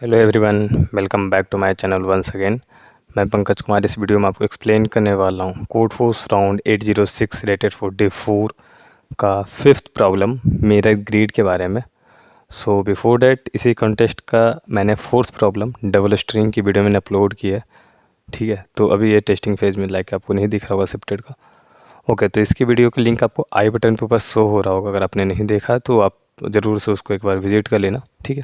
Hello everyone, welcome back to my channel once again. मैं पंकज कुमार इस video में आपको एक्सप्लेन करने वाला हूँ code force round 806 rated for day 4 का फिफ्थ प्रॉब्लम मिरर ग्रिड के बारे में। सो बिफोर डैट इसी कॉन्टेस्ट का मैंने फोर्थ प्रॉब्लम डबल स्ट्रिंग की वीडियो मैंने अपलोड की है। ठीक है, तो अभी ये टेस्टिंग फेज में लाइक आपको नहीं दिख रहा होगा शिफ्टेड का। ओके, तो इसकी वीडियो का लिंक आपको आई बटन के ऊपर शो हो रहा होगा। अगर आपने नहीं देखा तो आप ज़रूर से उसको एक बार विजिट कर लेना। ठीक है,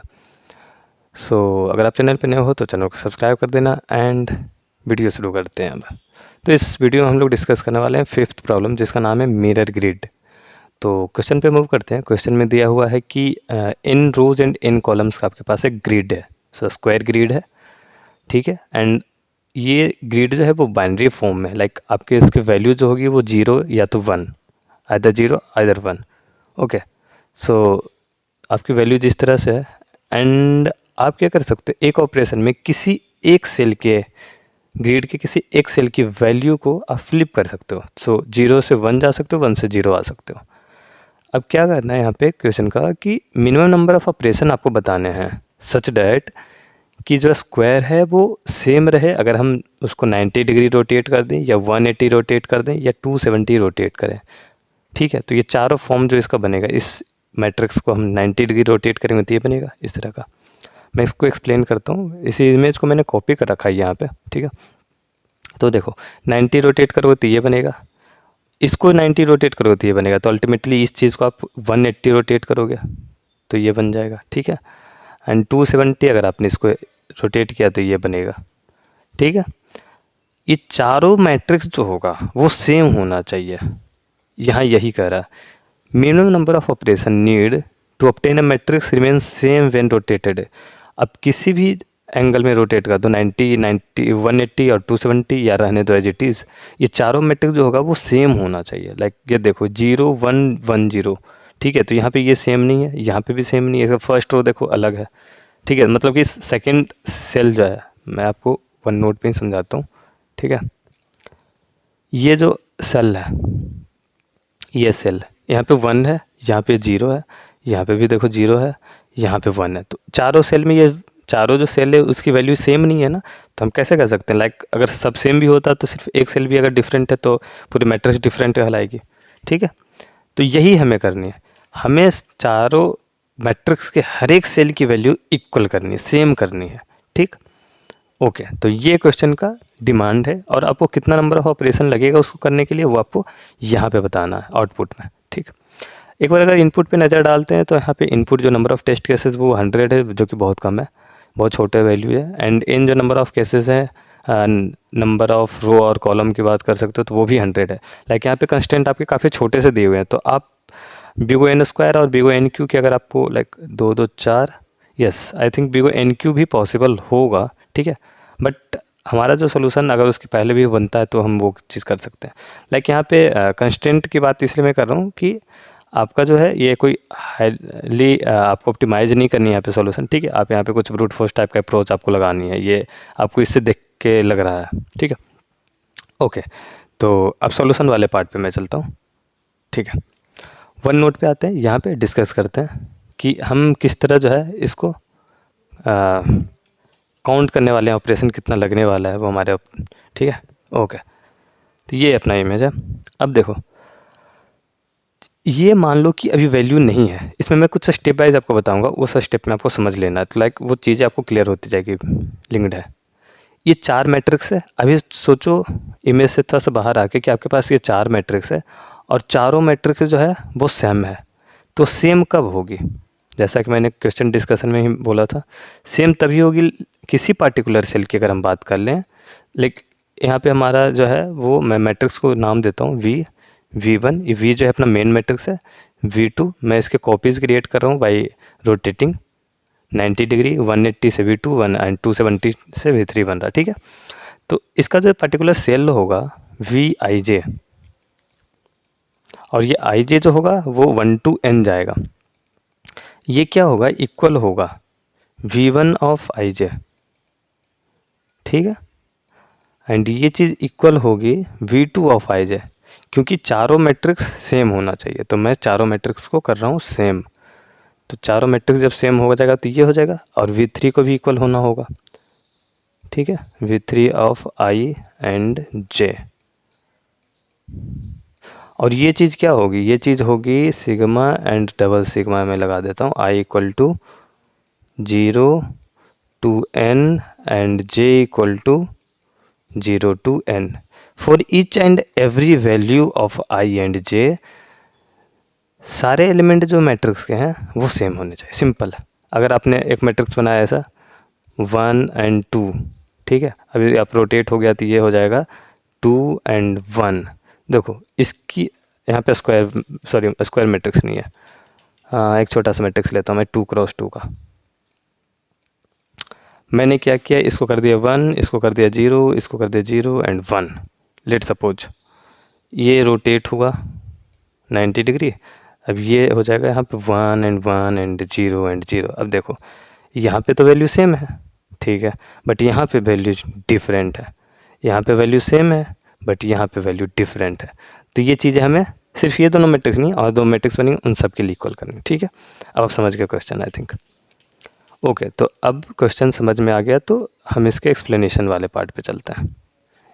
सो अगर आप चैनल पे नए हो तो चैनल को सब्सक्राइब कर देना एंड वीडियो शुरू करते हैं अब। तो इस वीडियो में हम लोग डिस्कस करने वाले हैं फिफ्थ प्रॉब्लम जिसका नाम है मिरर ग्रिड। तो क्वेश्चन पे मूव करते हैं। क्वेश्चन में दिया हुआ है कि इन रोज एंड इन कॉलम्स का आपके पास एक ग्रिड है। सो स्क्वायर ग्रिड है, ठीक है। एंड ये ग्रिड जो है वो बाइनरी फॉर्म में, लाइक आपके इसकी वैल्यू जो होगी वो 0 या तो 1, आइदर 0 आइदर 1। ओके, सो आपकी वैल्यू जिस तरह से है एंड आप क्या कर सकते हो, एक ऑपरेशन में किसी एक सेल के ग्रिड के किसी एक सेल की वैल्यू को आप फ्लिप कर सकते हो। सो 0 से 1 जा सकते हो, 1 से 0 आ सकते हो। अब क्या करना है यहाँ पे क्वेश्चन का कि मिनिमम नंबर ऑफ ऑपरेशन आपको बताने हैं सच डैट कि जो स्क्वायर है वो सेम रहे। अगर हम उसको 90 डिग्री रोटेट कर दें या 180 रोटेट कर दें या 270 रोटेट करें, ठीक है। तो ये चारों फॉर्म जो इसका बनेगा, इस मैट्रिक्स को हम 90 डिग्री रोटेट करेंगे तो ये बनेगा इस तरह का। मैं इसको एक्सप्लेन करता हूँ। इसी इमेज को मैंने कॉपी कर रखा है यहाँ पे, ठीक है। तो देखो 90 रोटेट करोगे तो ये बनेगा, इसको 90 रोटेट करोगे तो ये बनेगा। तो अल्टीमेटली इस चीज़ को आप 180 रोटेट करोगे तो ये बन जाएगा, ठीक है। एंड 270 अगर आपने इसको रोटेट किया तो ये बनेगा, ठीक है। ये चारों मैट्रिक्स जो होगा वो सेम होना चाहिए। यहाँ यही कह रहा है minimum number of operation need to obtain a matrix remain same when rotated. अब किसी भी एंगल में रोटेट कर दो, 90 90 180 और 270 या रहने दो एज इट इज़, ये चारों मैट्रिक्स जो होगा वो सेम होना चाहिए। लाइक ये देखो 0 1 1 0, ठीक है। तो यहाँ पे ये सेम नहीं है, यहाँ पे भी सेम नहीं है। फर्स्ट रो देखो अलग है, ठीक है। मतलब कि सेकंड सेल जो है, मैं आपको वन नोट पे ही समझाता हूँ, ठीक है। ये जो सेल है, ये सेल यहाँ पे 1 है, यहाँ पे 0 है, यहाँ पे भी देखो 0 है, यहाँ पे 1 है। तो चारों सेल में ये चारों जो सेल है उसकी वैल्यू सेम नहीं है ना। तो हम कैसे कर सकते हैं, लाइक अगर सब सेम भी होता तो सिर्फ एक सेल भी अगर डिफरेंट है तो पूरी मैट्रिक्स डिफरेंट कहलाएगी, ठीक है। तो यही हमें करनी है, हमें चारों मैट्रिक्स के हर एक सेल की वैल्यू इक्वल करनी है, सेम करनी है, ठीक। ओके, तो ये क्वेश्चन का डिमांड है और आपको कितना नंबर ऑफ ऑपरेशन लगेगा उसको करने के लिए वो आपको यहाँ पे बताना है आउटपुट में, ठीक। एक बार अगर इनपुट पे नज़र डालते हैं तो यहाँ पे इनपुट जो नंबर ऑफ टेस्ट केसेस वो 100 है, जो कि बहुत कम है, बहुत छोटे वैल्यू है। एंड इन जो नंबर ऑफ केसेस है, नंबर ऑफ रो और कॉलम की बात कर सकते हो तो वो भी 100 है। लाइक यहाँ पे कंस्टेंट आपके काफ़ी छोटे से दिए हुए हैं, तो आप बिगो एन स्क्वायर और बिगो एन क्यू की अगर आपको like 2 2 4, yes I think big O n Q भी पॉसिबल होगा, ठीक है। बट हमारा जो सोल्यूशन अगर उसके पहले भी बनता है तो हम वो चीज़ कर सकते हैं। लाइक यहाँ पे कंस्टेंट की बात इसलिए मैं कर रहा हूँ कि आपका जो है ये कोई हाईली आपको ऑप्टिमाइज़ नहीं करनी है यहाँ पे सॉल्यूशन, ठीक है। आप यहाँ पे कुछ ब्रूट फोर्स टाइप का अप्रोच आपको लगानी है, ये आपको इससे देख के लग रहा है, ठीक है। ओके, तो अब सॉल्यूशन वाले पार्ट पे मैं चलता हूँ, ठीक है। वन नोट पे आते हैं, यहाँ पे डिस्कस करते हैं कि हम किस तरह जो है इसको काउंट करने वाले हैं, ऑपरेशन कितना लगने वाला है वो हमारे, ठीक है। ओके, तो ये अपना इमेज है। अब देखो ये मान लो कि अभी वैल्यू नहीं है, इसमें मैं कुछ स्टेप वाइज आपको बताऊंगा, उस स्टेप में आपको समझ लेना है। तो लाइक वो चीज़ें आपको क्लियर होती जाएगी, लिंक्ड है। ये 4 मैट्रिक्स है। अभी सोचो इमेज से थोड़ा सा बाहर आके कि आपके पास ये 4 मैट्रिक्स है और चारों मैट्रिक्स जो है वो सेम है। तो सेम कब होगी, जैसा कि मैंने क्वेश्चन डिस्कशन में ही बोला था, सेम तभी होगी किसी पार्टिकुलर सेल की अगर हम बात कर लें। लेकिन यहाँ पे हमारा जो है वो, मैं मैट्रिक्स को नाम देता हूँ V1। ये V जो है अपना मेन मैट्रिक्स है। V2 मैं इसके कॉपीज़ क्रिएट कर रहा हूँ बाई रोटेटिंग 90 डिग्री, 180 से V2 1 एंड 270 से V3 बन रहा, ठीक है। तो इसका जो पर्टिकुलर सेल होगा Vij, और ये Ij जो होगा वो 1 to n जाएगा। ये क्या होगा, इक्वल होगा V1 ऑफ Ij, ठीक है। एंड ये चीज़ इक्वल होगी V2 ऑफ Ij, क्योंकि चारों मैट्रिक्स सेम होना चाहिए। तो मैं चारों मैट्रिक्स को कर रहा हूँ सेम, तो चारों मैट्रिक्स जब सेम हो जाएगा तो ये हो जाएगा, और V3 को भी इक्वल होना होगा, ठीक है, V3 of I and J। और ये चीज़ क्या होगी, ये चीज़ होगी सिग्मा एंड डबल सिग्मा में लगा देता हूँ, I equal to 0 to n and j equal to 0 to n for each and every value of I and j। सारे एलिमेंट जो मैट्रिक्स के हैं वो सेम होने चाहिए, सिंपल है। अगर आपने एक मैट्रिक्स बनाया ऐसा 1 and 2, ठीक है, अभी आप रोटेट हो गया तो ये हो जाएगा 2 and 1। देखो इसकी यहाँ पे स्क्वायर मैट्रिक्स नहीं है, हाँ एक छोटा सा मैट्रिक्स लेता हूँ मैं 2 क्रॉस 2 का। मैंने क्या किया, इसको कर दिया 1, इसको कर दिया 0, इसको कर दिया 0 एंड 1। लेट सपोज ये रोटेट हुआ 90 डिग्री, अब ये हो जाएगा यहाँ पे 1 एंड 1 एंड 0 एंड 0। अब देखो यहाँ पे तो वैल्यू सेम है, ठीक है, बट यहाँ पे वैल्यू डिफरेंट है, यहाँ पे वैल्यू सेम है बट यहाँ पे वैल्यू डिफरेंट है। तो ये चीज़ें हमें सिर्फ ये दोनों मैट्रिक्स नहीं और दो मैट्रिक्स बनेंगे उन सब के लिए इक्वल करनी, ठीक है। अब आप समझ गए क्वेश्चन आई थिंक। ओके तो अब क्वेश्चन समझ में आ गया, तो हम इसके एक्सप्लेनेशन वाले पार्ट पे चलते हैं,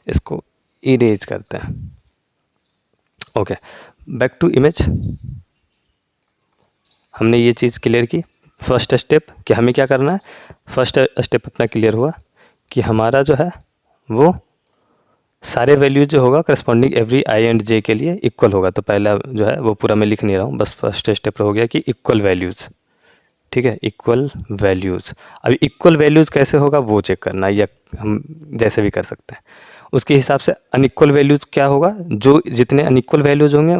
इसको इरेज करते हैं। ओके बैक टू इमेज, हमने ये चीज़ क्लियर की। फर्स्ट स्टेप कि हमें क्या करना है, फर्स्ट स्टेप अपना क्लियर हुआ कि हमारा जो है वो सारे वैल्यूज जो होगा करस्पॉन्डिंग एवरी आई एंड जे के लिए इक्वल होगा। तो पहला जो है वो पूरा मैं लिख नहीं रहा हूँ, बस फर्स्ट स्टेप हो गया कि इक्वल वैल्यूज़, ठीक है, इक्वल वैल्यूज़। अभी इक्वल वैल्यूज़ कैसे होगा वो चेक करना, या हम जैसे भी कर सकते हैं। उसके हिसाब से अनइक्वल वैल्यूज़ क्या होगा, जो जितने अनइक्वल वैल्यूज़ होंगे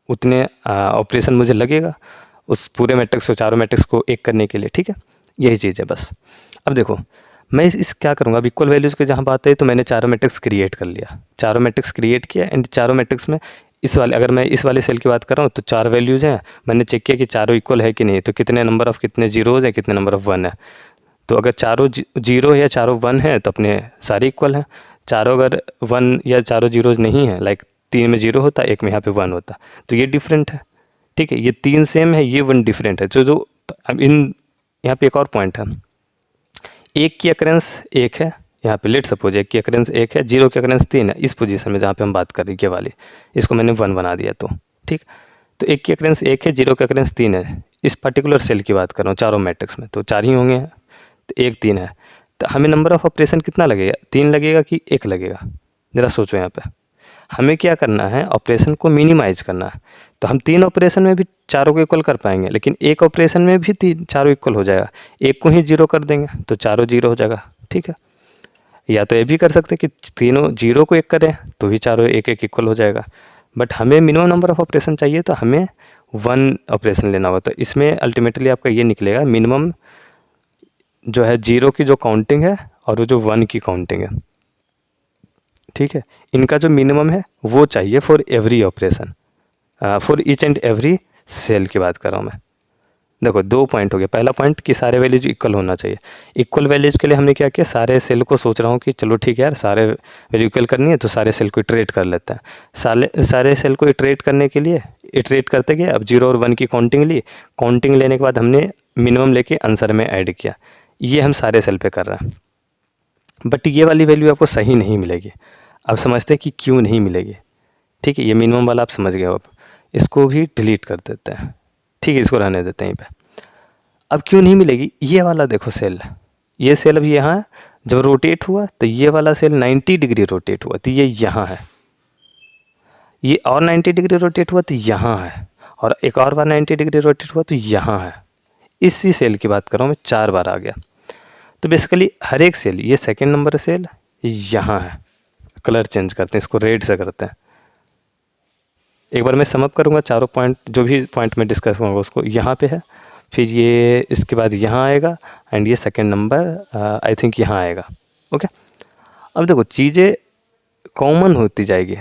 उतने ऑपरेशन मुझे लगेगा उस पूरे मैट्रिक्स को, चारों मैट्रिक्स को एक करने के लिए, ठीक है, यही चीज़ है बस। अब देखो मैं इस क्या करूँगा, अब इक्वल वैल्यूज़ के जहाँ बात है तो मैंने चारों मैट्रिक्स क्रिएट कर लिया, चारों मैट्रिक्स क्रिएट किया एंड चारों मैट्रिक्स में इस वाले, अगर मैं इस वाले सेल की बात कर रहा हूँ तो 4 वैल्यूज़ हैं, मैंने चेक किया कि चारों इक्वल है कि नहीं, तो कितने नंबर ऑफ़ कितने जीरोज़ हैं, कितने नंबर ऑफ़ 1 है। तो अगर चारों जीरो या चारों 1 है तो अपने सारे इक्वल हैं। चारों अगर 1 या चारों जीरोज़ नहीं है, लाइक 3 में 0 होता, एक में यहाँ पे 1 होता, तो ये डिफरेंट है, ठीक है। ये 3 सेम है, ये 1 डिफरेंट है। जो अब इन यहाँ पे एक और पॉइंट है, एक की अकरेंस 1 है, यहाँ पे लेट सपोज एक की अकरेंस 1 है, 0 की अकरेंस 3 है, इस पोजीशन में जहाँ पे हम बात कर रही है वाली, इसको मैंने 1 बना दिया तो ठीक। तो एक की अकरेंस 1 है, 0 की अकरेंस 3 है, इस पर्टिकुलर सेल की बात कर रहा हूँ चारों मैट्रिक्स में, तो 4 ही होंगे, तो 1 3 है। तो हमें नंबर ऑफ़ ऑपरेशन कितना लगेगा, 3 लगेगा कि 1 लगेगा, ज़रा सोचो यहाँ पे। हमें क्या करना है, ऑपरेशन को मिनिमाइज़ करना है। तो हम 3 ऑपरेशन में भी चारों को इक्वल कर पाएंगे, लेकिन एक ऑपरेशन में भी चारों इक्वल हो जाएगा, एक को ही 0 कर देंगे तो चारों 0 हो जाएगा, ठीक है। या तो ये भी कर सकते हैं कि तीनों 0 को 1 करें तो भी चारों 1 1 इक्वल हो जाएगा, बट हमें मिनिमम नंबर ऑफ़ ऑपरेशन चाहिए तो हमें 1 ऑपरेशन लेना होगा। तो इसमें अल्टीमेटली आपका ये निकलेगा, मिनिमम जो है 0 की जो काउंटिंग है और वो जो 1 की काउंटिंग है, ठीक है, इनका जो मिनिमम है वो चाहिए for every operation, for each and every cell की बात कर रहा हूँ मैं। देखो 2 पॉइंट हो गया, पहला पॉइंट कि सारे वैल्यूज इक्वल होना चाहिए। इक्वल वैल्यूज के लिए हमने क्या किया, सारे सेल को सोच रहा हूँ कि चलो ठीक है यार, सारे वैल्यू इक्वल करनी है तो सारे सेल को इटरेट कर लेते हैं। सारे सेल को इटरेट करने के लिए इटरेट करते गए, अब 0 और 1 की काउंटिंग ली, काउंटिंग लेने के बाद हमने मिनिमम लेके आंसर में ऐड किया, ये हम सारे सेल पे कर रहे हैं। बट ये वाली वैल्यू आपको सही नहीं मिलेगी। अब समझते हैं कि क्यों नहीं मिलेगी, ठीक है, ये मिनिमम वाला आप समझ गए हो। अब इसको भी डिलीट कर देते हैं, ठीक है, इसको रहने देते हैं यहीं पे। अब क्यों नहीं मिलेगी, ये वाला देखो सेल, ये सेल अभी यहाँ जब रोटेट हुआ तो ये वाला सेल 90 डिग्री रोटेट हुआ तो ये यहाँ है, ये और 90 डिग्री रोटेट हुआ तो यहाँ है, और एक और बार 90 डिग्री रोटेट हुआ तो यहाँ है। इसी सेल की बात कर रहा हूँ मैं, 4 बार आ गया। तो बेसिकली हर एक सेल, ये सेकेंड नंबर सेल यहाँ है, कलर चेंज करते हैं, इसको रेड से करते हैं। एक बार मैं समअप करूँगा चारों पॉइंट, जो भी पॉइंट में डिस्कस करूँगा उसको, यहाँ पे है, फिर ये इसके बाद यहाँ आएगा एंड ये सेकेंड नंबर आई थिंक यहाँ आएगा। ओके अब देखो चीज़ें कॉमन होती जाएगी,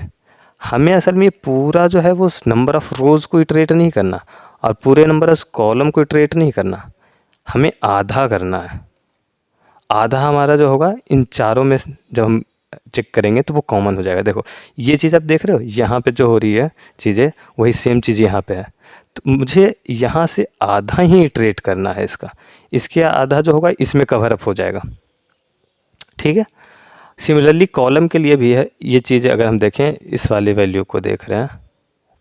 हमें असल में पूरा जो है वो नंबर ऑफ़ रोज़ को इटरेट नहीं करना और पूरे नंबर ऑफ कॉलम को इटरेट नहीं करना, हमें आधा करना है। आधा हमारा जो होगा इन चारों में जब हम चेक करेंगे तो वो कॉमन हो जाएगा। देखो ये चीज़ आप देख रहे हो, यहाँ पे जो हो रही है चीज़ें वही सेम चीज़ यहाँ पे है, तो मुझे यहाँ से आधा ही इटरेट करना है इसका, इसके आधा जो होगा इसमें कवर अप हो जाएगा, ठीक है। सिमिलरली कॉलम के लिए भी है ये चीज़। अगर हम देखें इस वाली वैल्यू को देख रहे हैं,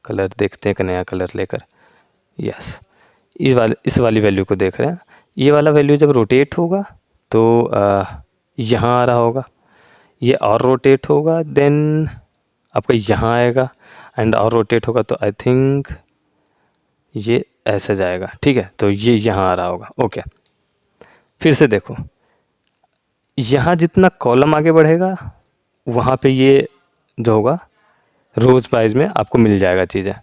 कलर देखते हैं, एक नया कलर लेकर, यस, इस वाली वैल्यू को देख रहे हैं। ये वाला वैल्यू जब रोटेट होगा तो यहाँ आ रहा होगा, ये और रोटेट होगा देन आपका यहाँ आएगा, एंड और रोटेट होगा तो आई थिंक ये ऐसे जाएगा, ठीक है। तो ये यहाँ आ रहा होगा, ओके। फिर से देखो, यहाँ जितना कॉलम आगे बढ़ेगा वहाँ पे ये जो होगा रोज वाइज में आपको मिल जाएगा चीज़ें।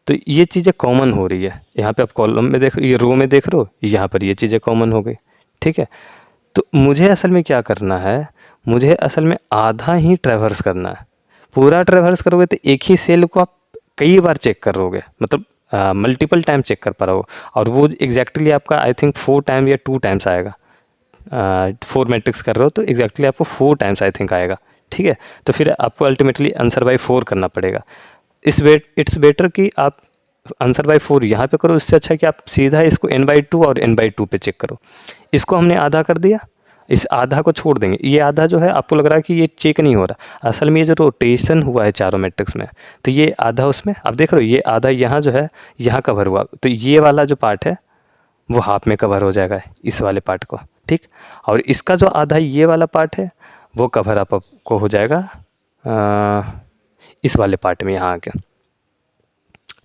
तो ये चीज़ें कॉमन हो रही है, यहाँ पे आप कॉलम में देख, ये रो में देख रहे हो, यहाँ पर ये चीज़ें कॉमन हो गई, ठीक है। तो मुझे असल में क्या करना है, मुझे असल में आधा ही ट्रैवर्स करना है। पूरा ट्रैवर्स करोगे तो एक ही सेल को आप कई बार चेक करोगे, मतलब मल्टीपल टाइम चेक कर पा रहे हो, और वो एग्जैक्टली आपका आई थिंक 4 टाइम या 2 टाइम्स आएगा। 4 मैट्रिक्स कर रहे हो तो एग्जैक्टली आपको 4 टाइम्स आई थिंक आएगा, ठीक है। तो फिर आपको अल्टीमेटली आंसर बाई 4 करना पड़ेगा। इट्स बेटर कि आप आंसर बाई 4 यहाँ पे करो, इससे अच्छा कि आप सीधा इसको n/2 और n/2 पे चेक करो। इसको हमने आधा कर दिया, इस आधा को छोड़ देंगे। ये आधा जो है आपको लग रहा है कि ये चेक नहीं हो रहा, असल में ये जो रोटेशन हुआ है चारों मैट्रिक्स में, तो ये आधा उसमें आप देख रहे हो, ये आधा यहाँ जो है यहाँ कवर हुआ, तो ये वाला जो पार्ट है वो हाफ में कवर हो जाएगा इस वाले पार्ट को, ठीक। और इसका जो आधा ये वाला पार्ट है वो कवर अप आपको हो जाएगा इस वाले पार्ट में यहाँ आके,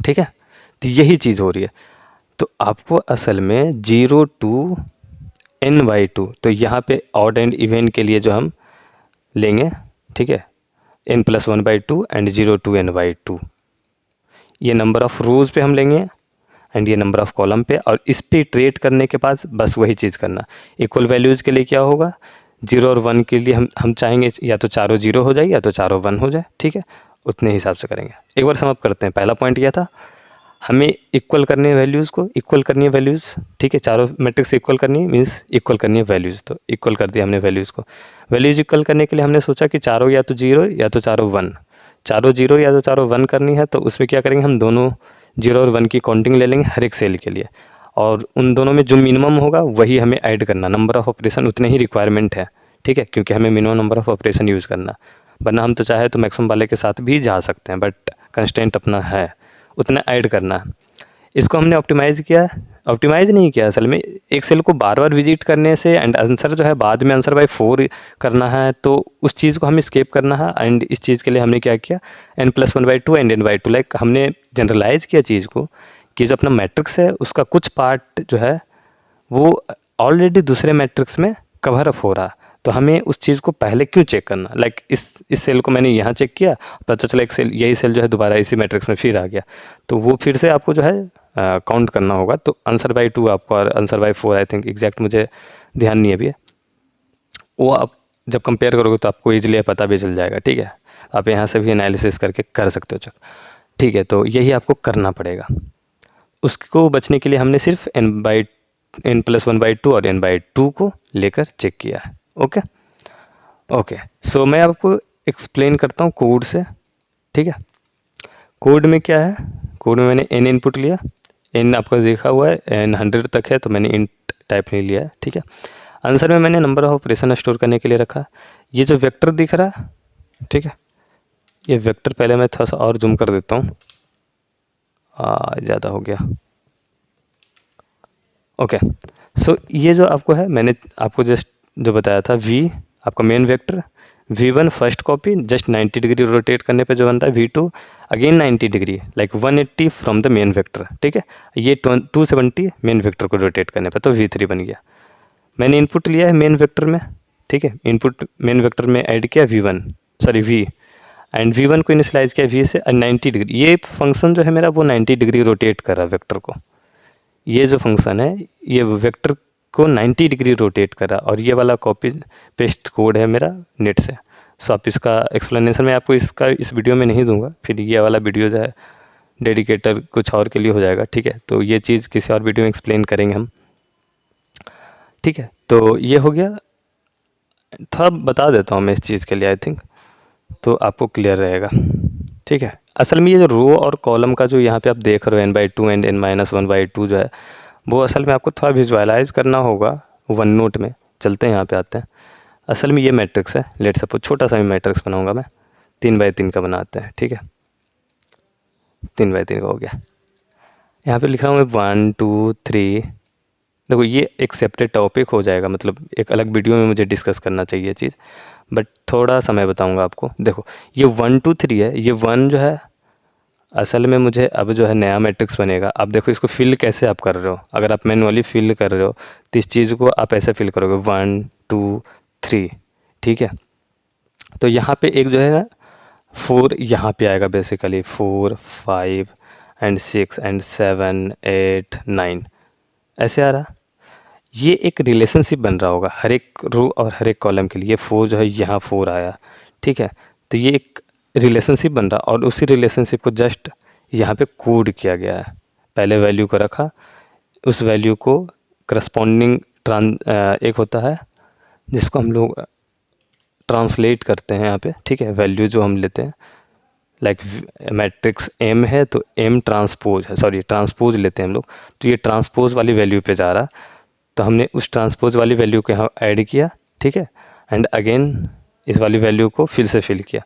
ठीक है। तो यही चीज़ हो रही है। तो आपको असल में 0 to n/2, तो यहाँ पे ऑड एंड इवन के लिए जो हम लेंगे, ठीक है, n+1/2 एंड 0 to n/2, ये नंबर ऑफ़ रोज़ पे हम लेंगे एंड ये नंबर ऑफ़ कॉलम पे, और इस पे इटरेट करने के बाद बस वही चीज़ करना। इक्वल वैल्यूज़ के लिए क्या होगा, 0 और 1 के लिए हम चाहेंगे या तो चारों 0 हो जाए या तो चारों 1 हो जाए, ठीक है। उतने हिसाब से करेंगे। एक बार सम अप करते हैं। पहला पॉइंट यह था, हमें इक्वल करनी है वैल्यूज़ को, इक्वल करनी है वैल्यूज़, ठीक है। चारों मैट्रिक्स इक्वल करनी है, मीन्स इक्वल करनी है वैल्यूज़, तो इक्वल कर दिया हमने वैल्यूज़ को। वैल्यूज़ इक्वल करने के लिए हमने सोचा कि चारों या तो 0 या तो चारों 1, चारों 0 या तो चारों 1 करनी है, तो उसमें क्या करेंगे, हम दोनों 0 और 1 की काउंटिंग ले लेंगे हर एक सेल के लिए, और उन दोनों में जो मिनिमम होगा वही हमें ऐड करना। नंबर ऑफ़ ऑपरेशन उतने ही रिक्वायरमेंट है, ठीक है, क्योंकि हमें minimum number of operation use करना, वरना हम तो चाहे तो मैक्सिमम वाले के साथ भी जा सकते हैं, बट कंस्ट्रेंट अपना है, उतना ऐड करना है। इसको हमने ऑप्टिमाइज़ किया, ऑप्टिमाइज़ नहीं किया असल में, एक सेल को बार बार विजिट करने से एंड आंसर जो है बाद में आंसर बाई 4 करना है, तो उस चीज़ को हमें स्केप करना है। एंड इस चीज़ के लिए हमने क्या किया, n+1/2 एंड n/2, लाइक हमने जनरलाइज़ किया चीज़ को कि जो अपना मैट्रिक्स है उसका कुछ पार्ट जो है वो ऑलरेडी दूसरे मैट्रिक्स में कवर अप हो रहा, तो हमें उस चीज़ को पहले क्यों चेक करना। लाइक इस सेल को मैंने यहाँ चेक किया, पता चला एक सेल, यही सेल जो है दोबारा इसी मैट्रिक्स में फिर आ गया, तो वो फिर से आपको जो है काउंट करना होगा। तो आंसर बाई 2 आपको, और answer by 4 I think, exact मुझे ध्यान नहीं है अभी, वो आप जब कंपेयर करोगे तो आपको ईजिली पता भी चल जाएगा, ठीक है। आप यहाँ से भी एनालिसिस करके कर सकते हो चेक, ठीक है। तो यही आपको करना पड़ेगा। उसको बचने के लिए हमने सिर्फ n+1/2 और n/2 को लेकर चेक किया है, ओके ओके। सो मैं आपको एक्सप्लेन करता हूँ कोड से, ठीक है। कोड में क्या है, कोड में मैंने n इनपुट लिया, n आपका देखा हुआ है n 100 तक है, तो मैंने इंट टाइप नहीं लिया है, ठीक है। आंसर में मैंने नंबर ऑफ ऑपरेशन स्टोर करने के लिए रखा। ये जो वेक्टर दिख रहा है, ठीक है, ये वेक्टर पहले मैं थोड़ा सा और जूम कर देता हूँ, ज़्यादा हो गया, ओके। सो ये जो आपको है, मैंने आपको जस्ट जो बताया था, v आपका main vector, v1 first copy just 90 degree rotate करने पे जो बन रहा है, v2 again 90 degree like 180 from the main vector, ठीक है। ये 270 मेन वेक्टर को रोटेट करने पे, तो v3 बन गया। मैंने इनपुट लिया है मेन वेक्टर में, ठीक है, इनपुट मेन वेक्टर में ऐड किया v एंड v1 को इनिशियलाइज किया v से 90 डिग्री। ये फंक्शन जो है मेरा वो 90 डिग्री रोटेट कर रहा है वेक्टर को, ये जो फंक्शन है ये वेक्टर को 90 डिग्री रोटेट करा, और ये वाला कॉपी पेस्ट कोड है मेरा नेट से। सो आप इसका एक्सप्लेनेशन मैं आपको इसका इस वीडियो में नहीं दूंगा, फिर ये वाला वीडियो जो है डेडिकेटर कुछ और के लिए हो जाएगा, ठीक है। तो ये चीज़ किसी और वीडियो में एक्सप्लेन करेंगे हम, ठीक है। तो ये हो गया, था बता देता हूँ मैं इस चीज़ के लिए आई थिंक, तो आपको क्लियर रहेगा, ठीक है। असल में ये जो रो और कॉलम का जो यहाँ पे आप देख रहे हो n/2 एंड n-1/2 जो है, वो असल में आपको थोड़ा विजुअलाइज करना होगा वन नोट में। चलते हैं यहाँ पे आते हैं। असल में ये मैट्रिक्स है, लेट सपोज छोटा सा भी मैट्रिक्स बनाऊंगा मैं, 3/3 का बनाते हैं, ठीक है। 3/3 का हो गया। यहाँ पे लिख रहा हूँ मैं 1 2 3। देखो ये एक सेपरेट टॉपिक हो जाएगा, मतलब एक अलग वीडियो में मुझे डिस्कस करना चाहिए चीज़, बट थोड़ा सा मैं बताऊँगा आपको। देखो ये 1 2 3 है, ये 1 जो है असल में मुझे अब जो है नया मैट्रिक्स बनेगा। अब देखो इसको फिल कैसे आप कर रहे हो, अगर आप मैनुअली फिल कर रहे हो तो इस चीज़ को आप ऐसे फिल करोगे 1 2 3, ठीक है। तो यहाँ पे एक जो है ना 4 यहाँ पे आएगा, बेसिकली 4 5 एंड 6 एंड 7 8 9 ऐसे आ रहा। ये एक रिलेशनशिप बन रहा होगा हर एक रो और हर एक कॉलम के लिए। 4 जो है यहाँ 4 आया, ठीक है। तो ये एक रिलेशनशिप बन रहा और उसी रिलेशनशिप को जस्ट यहाँ पे कोड किया गया है। पहले वैल्यू को रखा, उस वैल्यू को करस्पॉन्डिंग एक होता है जिसको हम लोग ट्रांसलेट करते हैं यहाँ पे, ठीक है। वैल्यू जो हम लेते हैं लाइक मैट्रिक्स एम है तो एम ट्रांसपोज है, सॉरी ट्रांसपोज लेते हैं हम लोग, तो ये ट्रांसपोज वाली वैल्यू पे जा रहा, तो हमने उस ट्रांसपोज वाली वैल्यू को यहाँ ऐड किया, ठीक है। एंड अगेन इस वाली वैल्यू को फिर से फिल किया,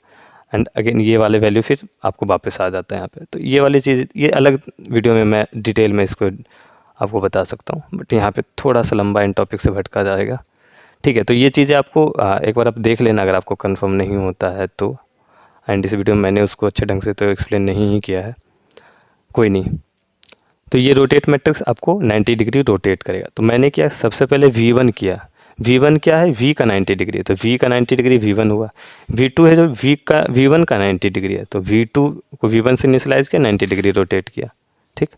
एंड अगेन ये वाले वैल्यू फिर आपको वापस आ जाता है यहाँ पे। तो ये वाली चीज़ ये अलग वीडियो में मैं डिटेल में इसको आपको बता सकता हूँ, बट यहाँ पे थोड़ा सा लंबा इन टॉपिक से भटका जाएगा, ठीक है। तो ये चीज़ें आपको एक बार आप देख लेना अगर आपको कंफर्म नहीं होता है तो। एंड इस वीडियो में मैंने उसको अच्छे ढंग से तो एक्सप्लेन नहीं ही किया है, कोई नहीं। तो ये रोटेट मैट्रिक्स आपको 90 डिग्री रोटेट करेगा। तो मैंने क्या सबसे पहले V1 किया। V1 क्या है, V का 90 डिग्री है, तो V का 90 डिग्री V1 हुआ। V2 है जो V1 का 90 डिग्री है, तो V2 को V1 से इनिशियलाइज किया, 90 डिग्री रोटेट किया, ठीक।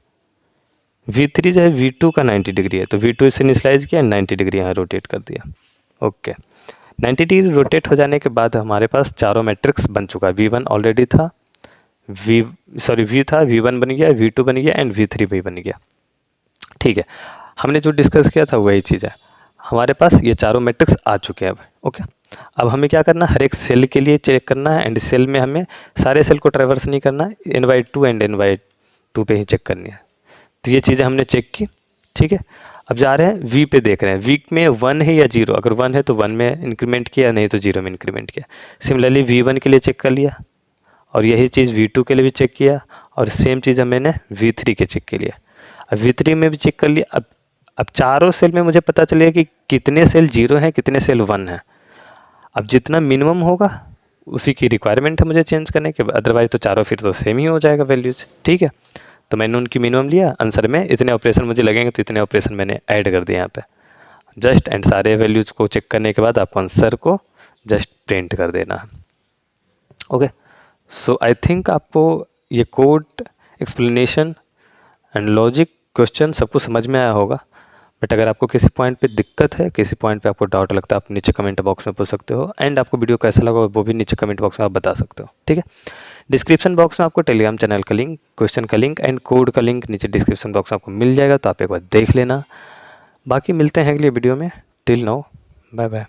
V3 जो है V2 का 90 डिग्री है, तो V2 से इनिशियलाइज किया, 90 डिग्री यहाँ रोटेट कर दिया, ओके। 90 डिग्री रोटेट हो जाने के बाद हमारे पास चारों मैट्रिक्स बन चुका है। V1 ऑलरेडी था, V था, V1 बन गया, V2 बन गया एंड V3 भी बन गया, ठीक है। हमने जो डिस्कस किया था वही चीज़ है, हमारे पास ये चारों मैट्रिक्स आ चुके हैं अब, ओके। अब हमें क्या करना है, हर एक सेल के लिए चेक करना है, एंड सेल में हमें सारे सेल को ट्रैवर्स नहीं करना है, n/2 एंड n/2 पे ही चेक करनी है। तो ये चीज़ें हमने चेक की, ठीक है। अब जा रहे हैं V पे, देख रहे हैं V में 1 है या 0, अगर 1 है तो 1 में इंक्रीमेंट किया, नहीं तो 0 में इंक्रीमेंट किया। सिमिलरली V1 के लिए चेक कर लिया, और यही चीज़ V2 के लिए भी चेक किया, और सेम चीज़ मैंने V3 के चेक के लिए, अब V3 में भी चेक कर लिया। अब चारों सेल में मुझे पता चलेगा कि कितने सेल 0 हैं, कितने सेल 1 हैं। अब जितना मिनिमम होगा उसी की रिक्वायरमेंट है मुझे चेंज करने के, अदरवाइज तो चारों फिर तो सेम ही हो जाएगा वैल्यूज, ठीक है। तो मैंने उनकी मिनिमम लिया, आंसर में इतने ऑपरेशन मुझे लगेंगे तो इतने ऑपरेशन मैंने ऐड कर दिया यहाँ पे जस्ट, एंड सारे वैल्यूज़ को चेक करने के बाद आपको आंसर को जस्ट प्रिंट कर देना है, ओके। सो आई थिंक आपको ये code explanation and logic question सब कुछ समझ में आया होगा। बट अगर आपको किसी पॉइंट पे दिक्कत है, किसी पॉइंट पे आपको डाउट लगता है, आप नीचे कमेंट बॉक्स में पूछ सकते हो, एंड आपको वीडियो कैसा लगा वो भी नीचे कमेंट बॉक्स में आप बता सकते हो, ठीक है। डिस्क्रिप्शन बॉक्स में आपको टेलीग्राम चैनल का लिंक, क्वेश्चन का लिंक एंड कोड का लिंक नीचे डिस्क्रिप्शन बॉक्स में आपको मिल जाएगा, तो आप एक बार देख लेना। बाकी मिलते हैं अगली वीडियो में, टिल नाउ बाय बाय।